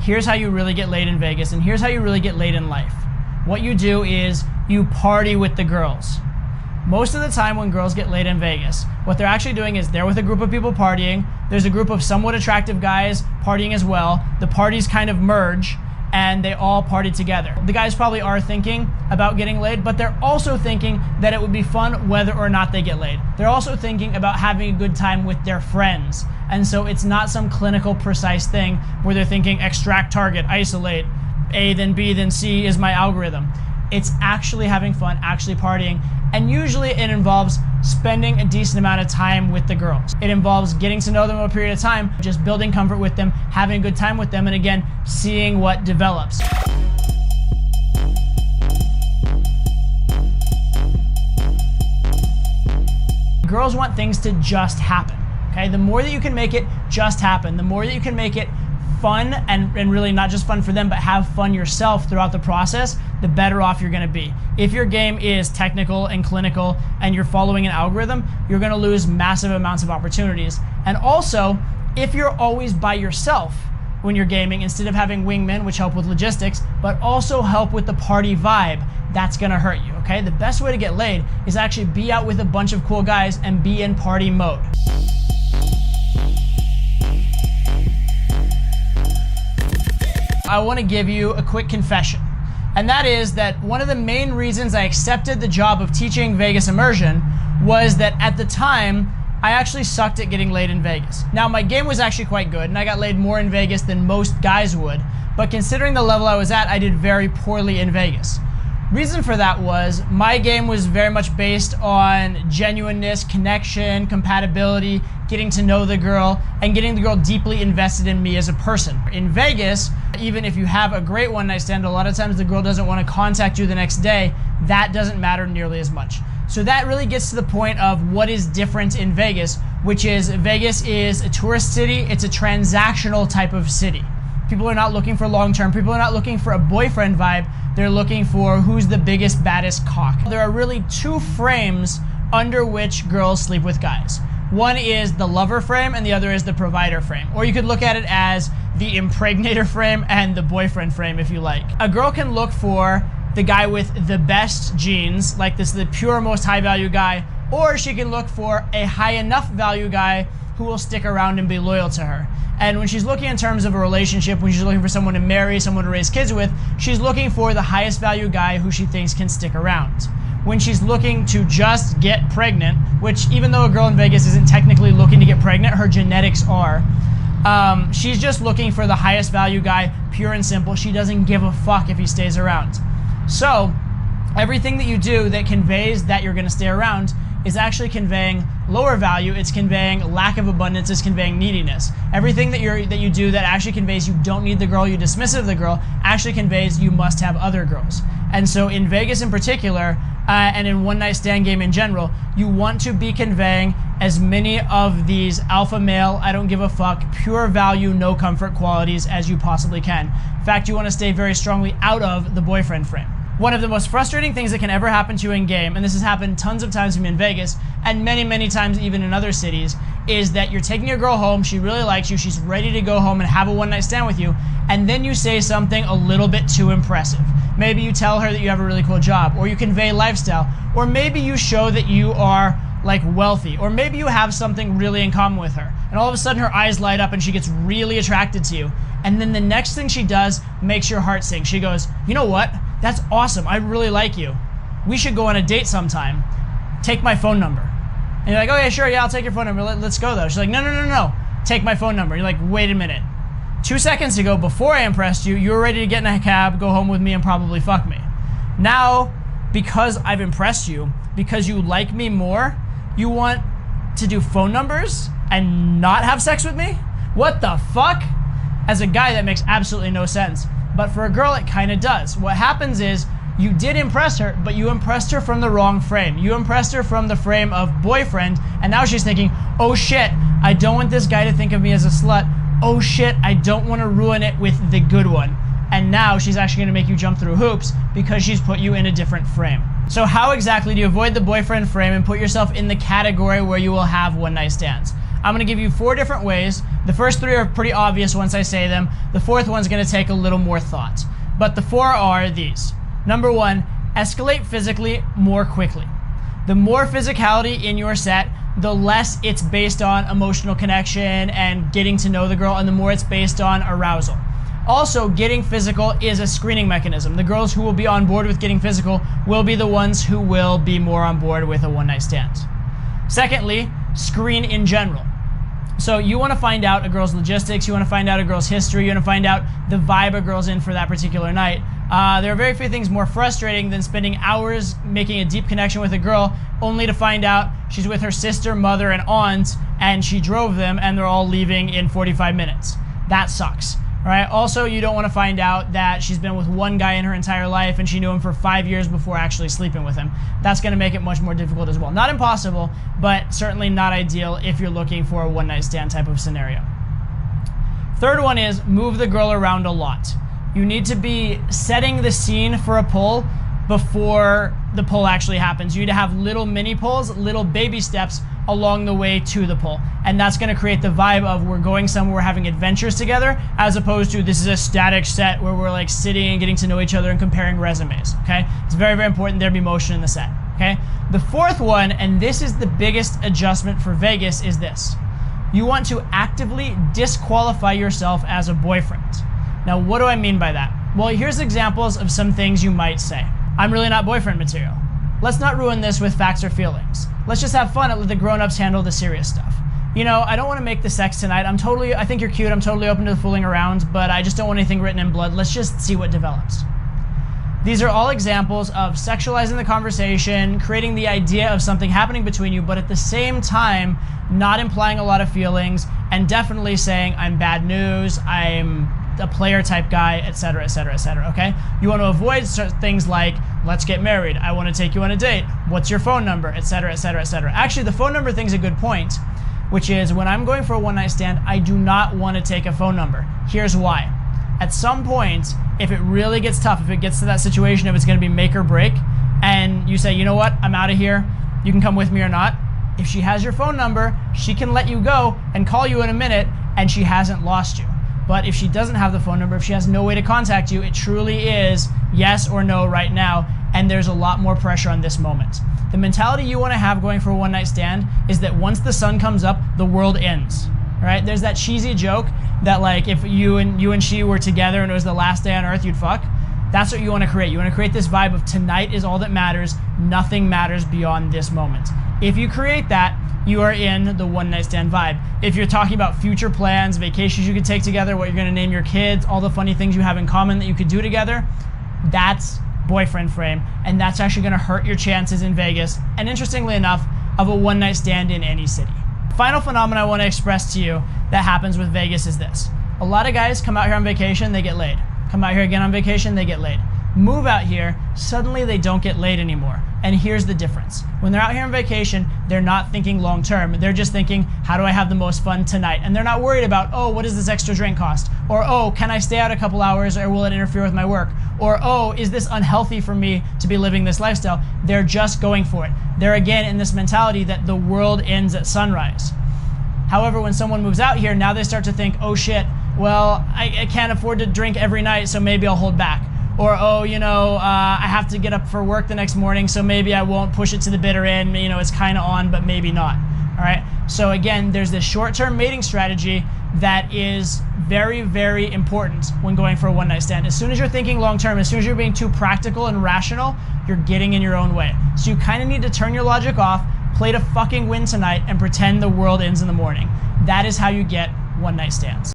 here's how you really get laid in Vegas, and here's how you really get laid in life. What you do is you party with the girls. Most of the time when girls get laid in Vegas, what they're actually doing is they're with a group of people partying. There's a group of somewhat attractive guys partying as well. The parties kind of merge and they all party together. The guys probably are thinking about getting laid, but they're also thinking that it would be fun whether or not they get laid. They're also thinking about having a good time with their friends. And so it's not some clinical precise thing where they're thinking extract, target, isolate, A then B then C is my algorithm. It's actually having fun, actually partying. And usually it involves spending a decent amount of time with the girls. It involves getting to know them over a period of time, just building comfort with them, having a good time with them, and again, seeing what develops. Girls want things to just happen, okay? The more that you can make it just happen, the more that you can make it fun and really not just fun for them, but have fun yourself throughout the process, the better off you're gonna be. If your game is technical and clinical and you're following an algorithm, you're gonna lose massive amounts of opportunities. And also, if you're always by yourself when you're gaming, instead of having wingmen, which help with logistics, but also help with the party vibe, that's gonna hurt you, okay? The best way to get laid is actually be out with a bunch of cool guys and be in party mode. I want to give you a quick confession, and that is that one of the main reasons I accepted the job of teaching Vegas immersion was that at the time, I actually sucked at getting laid in Vegas. Now, my game was actually quite good, and I got laid more in Vegas than most guys would, but considering the level I was at, I did very poorly in Vegas. Reason for that was my game was very much based on genuineness, connection, compatibility, getting to know the girl, and getting the girl deeply invested in me as a person. In Vegas, even if you have a great one-night stand, a lot of times the girl doesn't want to contact you the next day. That doesn't matter nearly as much. So that really gets to the point of what is different in Vegas, which is Vegas is a tourist city. It's a transactional type of city. People are not looking for long-term. People are not looking for a boyfriend vibe. They're looking for who's the biggest, baddest cock. There are really two frames under which girls sleep with guys. One is the lover frame and the other is the provider frame. Or you could look at it as the impregnator frame and the boyfriend frame if you like. A girl can look for the guy with the best genes, like this is the pure most high value guy, or she can look for a high enough value guy who will stick around and be loyal to her. And when she's looking in terms of a relationship, when she's looking for someone to marry, someone to raise kids with, she's looking for the highest value guy who she thinks can stick around. When she's looking to just get pregnant, which even though a girl in Vegas isn't technically looking to get pregnant, her genetics are, she's just looking for the highest value guy, pure and simple. She doesn't give a fuck if he stays around. So everything that you do that conveys that you're gonna stay around is actually conveying lower value. It's conveying lack of abundance. It's conveying neediness. Everything that you do that actually conveys you don't need the girl, you're dismissive of the girl, actually conveys you must have other girls. And so in Vegas in particular, and in one-night stand game in general, you want to be conveying as many of these alpha male, I don't give a fuck, pure value, no comfort qualities as you possibly can. In fact, you want to stay very strongly out of the boyfriend frame. One of the most frustrating things that can ever happen to you in game, and this has happened tons of times to me in Vegas, and many, many times even in other cities, is that you're taking your girl home, she really likes you, she's ready to go home and have a one-night stand with you, and then you say something a little bit too impressive. Maybe you tell her that you have a really cool job, or you convey lifestyle, or maybe you show that you are like wealthy, or maybe you have something really in common with her, and all of a sudden her eyes light up and she gets really attracted to you, and then the next thing she does makes your heart sink. She goes, you know what? That's awesome. I really like you. We should go on a date sometime. Take my phone number. And you're like, oh yeah, sure, yeah, I'll take your phone number. Let's go though. She's like, no. Take my phone number. You're like, wait a minute. 2 seconds ago, before I impressed you, you were ready to get in a cab, go home with me, and probably fuck me. Now, because I've impressed you, because you like me more, you want to do phone numbers and not have sex with me? What the fuck? As a guy, that makes absolutely no sense. But for a girl, it kind of does. What happens is, you did impress her, but you impressed her from the wrong frame. You impressed her from the frame of boyfriend, and now she's thinking, oh shit, I don't want this guy to think of me as a slut. Oh shit, I don't want to ruin it with the good one. And now she's actually going to make you jump through hoops because she's put you in a different frame. So how exactly do you avoid the boyfriend frame and put yourself in the category where you will have one-night stands? I'm going to give you 4 different ways The first three are pretty obvious once I say them. The fourth one's gonna take a little more thought. But the four are these. Number one, escalate physically more quickly. The more physicality in your set, the less it's based on emotional connection and getting to know the girl, and the more it's based on arousal. Also, getting physical is a screening mechanism. The girls who will be on board with getting physical will be the ones who will be more on board with a one-night stand. Secondly, screen in general. So you want to find out a girl's logistics, you want to find out a girl's history, you want to find out the vibe a girl's in for that particular night. There are very few things more frustrating than spending hours making a deep connection with a girl only to find out she's with her sister, mother, and aunt, and she drove them and they're all leaving in 45 minutes. That sucks. Right? Also, you don't want to find out that she's been with one guy in her entire life and she knew him for 5 years before actually sleeping with him. That's going to make it much more difficult as well. Not impossible, but certainly not ideal if you're looking for a one-night stand type of scenario. Third one is move the girl around a lot. You need to be setting the scene for a pull before the pull actually happens. You need to have little mini pulls, little baby steps along the way to the pull. And that's gonna create the vibe of we're going somewhere, we're having adventures together, as opposed to this is a static set where we're like sitting and getting to know each other and comparing resumes, okay? It's very, very important there be motion in the set, okay? The fourth one, and this is the biggest adjustment for Vegas, is this. You want to actively disqualify yourself as a boyfriend. Now, what do I mean by that? Well, here's examples of some things you might say. I'm really not boyfriend material. Let's not ruin this with facts or feelings. Let's just have fun and let the grown-ups handle the serious stuff. You know, I don't want to make the sex tonight. I think you're cute. I'm totally open to fooling around, but I just don't want anything written in blood. Let's just see what develops. These are all examples of sexualizing the conversation, creating the idea of something happening between you, but at the same time, not implying a lot of feelings, and definitely saying, I'm bad news, I'm a player type guy, etc., etc., etc., okay? You want to avoid things like, let's get married, I want to take you on a date, what's your phone number, etc., etc., etc. Actually, the phone number thing's a good point, which is when I'm going for a one-night stand, I do not want to take a phone number. Here's why. At some point, if it really gets tough, if it gets to that situation, if it's going to be make or break, and you say, you know what, I'm out of here, you can come with me or not, if she has your phone number, she can let you go and call you in a minute, and she hasn't lost you. But if she doesn't have the phone number, if she has no way to contact you, it truly is yes or no right now, and there's a lot more pressure on this moment. The mentality you want to have going for a one-night stand is that once the sun comes up, the world ends. Right? There's that cheesy joke that like if you and she were together and it was the last day on earth, you'd fuck. That's what you want to create. You want to create this vibe of tonight is all that matters. Nothing matters beyond this moment. If you create that, you are in the one-night stand vibe. If you're talking about future plans, vacations you could take together, what you're going to name your kids, all the funny things you have in common that you could do together, that's boyfriend frame, and that's actually going to hurt your chances in Vegas, and interestingly enough, of a one-night stand in any city. Final phenomenon I want to express to you that happens with Vegas is this. A lot of guys come out here on vacation, they get laid. Come out here again on vacation, they get laid. Move out here, suddenly they don't get laid anymore. And here's the difference. When they're out here on vacation, they're not thinking long term. They're just thinking, how do I have the most fun tonight? And they're not worried about, oh, what does this extra drink cost? Or, oh, can I stay out a couple hours or will it interfere with my work? Or, oh, is this unhealthy for me to be living this lifestyle? They're just going for it. They're again in this mentality that the world ends at sunrise. However, when someone moves out here, now they start to think, oh shit, well, I can't afford to drink every night, so maybe I'll hold back. Or, oh, you know, I have to get up for work the next morning, so maybe I won't push it to the bitter end. You know, it's kind of on, but maybe not. All right. So again, there's this short-term mating strategy that is very, very important when going for a one-night stand. As soon as you're thinking long-term, as soon as you're being too practical and rational, you're getting in your own way. So you kind of need to turn your logic off, play to fucking win tonight, and pretend the world ends in the morning. That is how you get one-night stands.